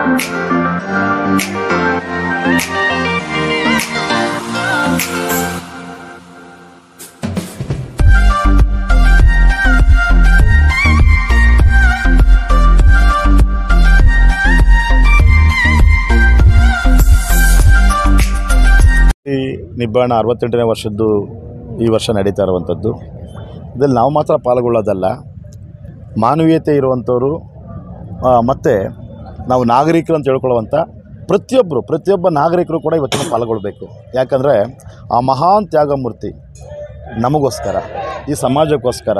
ಈ ನಿಬ್ಬಾಣ 68ನೇ ವರ್ಷದ್ದು ಈ ವರ್ಷ ನಡೀತಾ ಇರುವಂಥದ್ದು. ಇದರಲ್ಲಿ ನಾವು ಮಾತ್ರ ಪಾಲ್ಗೊಳ್ಳೋದಲ್ಲ, ಮಾನವೀಯತೆ ಇರುವಂಥವರು ಮತ್ತು ನಾವು ನಾಗರಿಕರು ಅಂತ ಹೇಳ್ಕೊಳ್ಳುವಂಥ ಪ್ರತಿಯೊಬ್ಬ ನಾಗರಿಕರು ಕೂಡ ಇವತ್ತಿನ ಪಾಲ್ಗೊಳ್ಬೇಕು. ಯಾಕಂದರೆ ಆ ಮಹಾನ್ ತ್ಯಾಗಮೂರ್ತಿ ನಮಗೋಸ್ಕರ, ಈ ಸಮಾಜಕ್ಕೋಸ್ಕರ,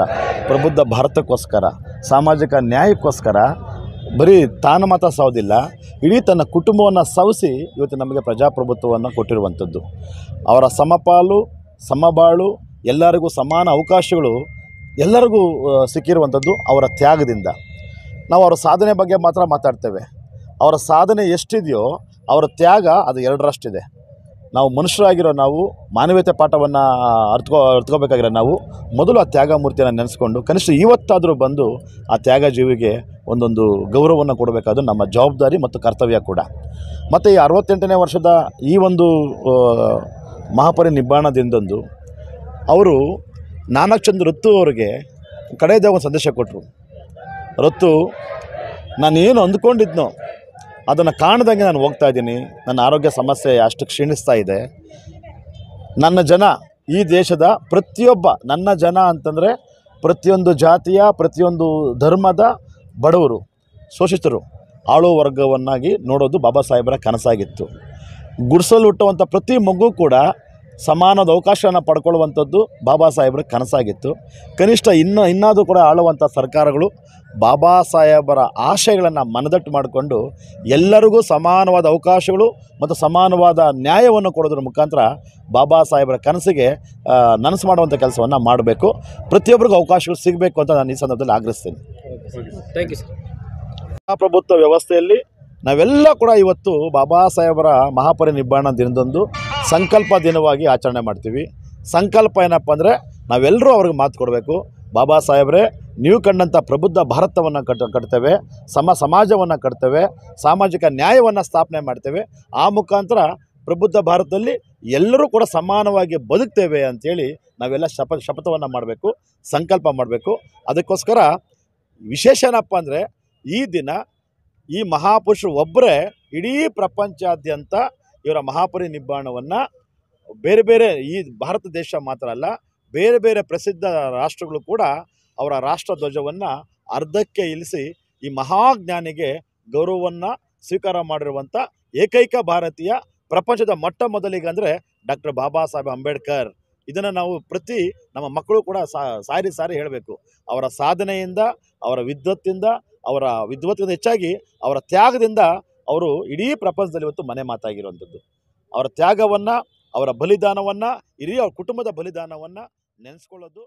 ಪ್ರಬುದ್ಧ ಭಾರತಕ್ಕೋಸ್ಕರ, ಸಾಮಾಜಿಕ ನ್ಯಾಯಕ್ಕೋಸ್ಕರ ಬರೀ ತಾನು ಮಾತ್ರ ಸಾವುದಿಲ್ಲ, ಇಡೀ ತನ್ನ ಕುಟುಂಬವನ್ನು ಸವಿಸಿ ಇವತ್ತು ನಮಗೆ ಪ್ರಜಾಪ್ರಭುತ್ವವನ್ನು ಕೊಟ್ಟಿರುವಂಥದ್ದು. ಅವರ ಸಮಪಾಲು ಸಮಬಾಳು, ಎಲ್ಲರಿಗೂ ಸಮಾನ ಅವಕಾಶಗಳು ಎಲ್ಲರಿಗೂ ಸಿಕ್ಕಿರುವಂಥದ್ದು ಅವರ ತ್ಯಾಗದಿಂದ. ನಾವು ಅವರ ಸಾಧನೆ ಬಗ್ಗೆ ಮಾತ್ರ ಮಾತಾಡ್ತೇವೆ. ಅವರ ಸಾಧನೆ ಎಷ್ಟಿದೆಯೋ ಅವರ ತ್ಯಾಗ ಅದು 2ರಷ್ಟಿದೆ. ನಾವು ಮನುಷ್ಯರಾಗಿರೋ ನಾವು ಮಾನವೀಯತೆ ಪಾಠವನ್ನು ಅರ್ಥಕೋಬೇಕಾಗಿರೋ ನಾವು ಮೊದಲು ಆ ತ್ಯಾಗಮೂರ್ತಿಯನ್ನು ನೆನೆಸ್ಕೊಂಡು ಕನಿಷ್ಠ ಇವತ್ತಾದರೂ ಬಂದು ಆ ತ್ಯಾಗ ಜೀವಿಗೆ ಒಂದೊಂದು ಗೌರವವನ್ನು ಕೊಡಬೇಕಾದ್ದು ನಮ್ಮ ಜವಾಬ್ದಾರಿ ಮತ್ತು ಕರ್ತವ್ಯ ಕೂಡ. ಮತ್ತು ಈ 68ನೇ ವರ್ಷದ ಈ ಒಂದು ಮಹಾಪರಿನಿಬ್ಬಾಣದಿಂದೊಂದು ಅವರು ನಾನಕ್ ರತ್ತು ಅವರಿಗೆ ಕಡೆಯದಾಗ ಒಂದು ಸಂದೇಶ ಕೊಟ್ಟರು. ರತ್ತು, ನಾನೇನು ಅಂದ್ಕೊಂಡಿದ್ನೋ ಅದನ್ನು ಕಾಣದಂಗೆ ನಾನು ಹೋಗ್ತಾ ಇದ್ದೀನಿ. ನನ್ನ ಆರೋಗ್ಯ ಸಮಸ್ಯೆ ಅಷ್ಟು ಕ್ಷೀಣಿಸ್ತಾ ಇದೆ. ನನ್ನ ಜನ, ಈ ದೇಶದ ಪ್ರತಿಯೊಬ್ಬ ನನ್ನ ಜನ ಅಂತಂದರೆ ಪ್ರತಿಯೊಂದು ಜಾತಿಯ, ಪ್ರತಿಯೊಂದು ಧರ್ಮದ ಬಡವರು, ಶೋಷಿತರು, ಆಳುವ ವರ್ಗವನ್ನಾಗಿ ನೋಡೋದು ಬಾಬಾ ಸಾಹೇಬರ ಕನಸಾಗಿತ್ತು. ಗುಡಿಸಲು ಹುಟ್ಟುವಂಥ ಪ್ರತಿ ಮಗು ಕೂಡ ಸಮಾನದ ಅವಕಾಶವನ್ನು ಪಡ್ಕೊಳ್ಳುವಂಥದ್ದು ಬಾಬಾ ಸಾಹೇಬರ ಕನಸಾಗಿತ್ತು. ಕನಿಷ್ಠ ಇನ್ನಾದರೂ ಕೂಡ ಆಳುವಂಥ ಸರ್ಕಾರಗಳು ಬಾಬಾ ಸಾಹೇಬರ ಆಶಯಗಳನ್ನು ಮನದಟ್ಟು ಮಾಡಿಕೊಂಡು ಎಲ್ಲರಿಗೂ ಸಮಾನವಾದ ಅವಕಾಶಗಳು ಮತ್ತು ಸಮಾನವಾದ ನ್ಯಾಯವನ್ನು ಕೊಡೋದ್ರ ಮುಖಾಂತರ ಬಾಬಾ ಸಾಹೇಬರ ಕನಸಿಗೆ ನನಸು ಮಾಡುವಂಥ ಕೆಲಸವನ್ನು ಮಾಡಬೇಕು. ಪ್ರತಿಯೊಬ್ಬರಿಗೂ ಅವಕಾಶಗಳು ಸಿಗಬೇಕು ಅಂತ ನಾನು ಈ ಸಂದರ್ಭದಲ್ಲಿ ಆಗ್ರಹಿಸ್ತೇನೆ. Thank you sir. ಪ್ರಜಾಪ್ರಭುತ್ವ ವ್ಯವಸ್ಥೆಯಲ್ಲಿ ನಾವೆಲ್ಲ ಕೂಡ ಇವತ್ತು ಬಾಬಾ ಸಾಹೇಬರ ಮಹಾಪರಿನಿಬ್ಬಾಣ ದಿನದಂದು ಸಂಕಲ್ಪ ದಿನವಾಗಿ ಆಚರಣೆ ಮಾಡ್ತೀವಿ. ಸಂಕಲ್ಪ ಏನಪ್ಪ ಅಂದರೆ ನಾವೆಲ್ಲರೂ ಅವ್ರಿಗೆ ಮಾತು ಕೊಡಬೇಕು. ಬಾಬಾ ಸಾಹೇಬ್ರೆ, ನೀವು ಕಂಡಂಥ ಪ್ರಬುದ್ಧ ಭಾರತವನ್ನು ಕಟ್ತೇವೆ, ಸಮಾಜವನ್ನು ಕಟ್ತೇವೆ, ಸಾಮಾಜಿಕ ನ್ಯಾಯವನ್ನು ಸ್ಥಾಪನೆ ಮಾಡ್ತೇವೆ. ಆ ಮುಖಾಂತರ ಪ್ರಬುದ್ಧ ಭಾರತದಲ್ಲಿ ಎಲ್ಲರೂ ಕೂಡ ಸಮಾನವಾಗಿ ಬದುಕ್ತೇವೆ ಅಂಥೇಳಿ ನಾವೆಲ್ಲ ಶಪಥವನ್ನು ಮಾಡಬೇಕು, ಸಂಕಲ್ಪ ಮಾಡಬೇಕು. ಅದಕ್ಕೋಸ್ಕರ ವಿಶೇಷ ಏನಪ್ಪ ಅಂದರೆ ಈ ದಿನ ಈ ಮಹಾಪುರುಷರು ಒಬ್ಬರೇ ಇಡೀ ಪ್ರಪಂಚಾದ್ಯಂತ ಇವರ ಮಹಾಪರಿನಿಬ್ಬಾಣವನ್ನು ಬೇರೆ ಬೇರೆ, ಈ ಭಾರತ ದೇಶ ಮಾತ್ರ ಅಲ್ಲ, ಬೇರೆ ಬೇರೆ ಪ್ರಸಿದ್ಧ ರಾಷ್ಟ್ರಗಳು ಕೂಡ ಅವರ ರಾಷ್ಟ್ರಧ್ವಜವನ್ನು ಅರ್ಧಕ್ಕೆ ಇಳಿಸಿ ಈ ಮಹಾಜ್ಞಾನಿಗೆ ಗೌರವವನ್ನು ಸ್ವೀಕಾರ ಮಾಡಿರುವಂಥ ಏಕೈಕ ಭಾರತೀಯ, ಪ್ರಪಂಚದ ಮೊಟ್ಟ ಮೊದಲಿಗೆ ಅಂದರೆ ಡಾಕ್ಟರ್ ಬಾಬಾ ಸಾಹೇಬ್ ಅಂಬೇಡ್ಕರ್. ಇದನ್ನು ನಾವು ನಮ್ಮ ಮಕ್ಕಳು ಕೂಡ ಸಾರಿ ಹೇಳಬೇಕು. ಅವರ ಸಾಧನೆಯಿಂದ, ಅವರ ವಿದ್ವತ್ತಿಂದ ಹೆಚ್ಚಾಗಿ ಅವರ ತ್ಯಾಗದಿಂದ ಅವರು ಇಡೀ ಪ್ರಪಂಚದಲ್ಲಿ ಇವತ್ತು ಮನೆ ಮಾತಾಗಿರುವಂಥದ್ದು. ಅವರ ತ್ಯಾಗವನ್ನು, ಅವರ ಬಲಿದಾನವನ್ನು, ಇಡೀ ಅವ್ರ ಕುಟುಂಬದ ಬಲಿದಾನವನ್ನು ನೆನೆಸ್ಕೊಳ್ಳೋದು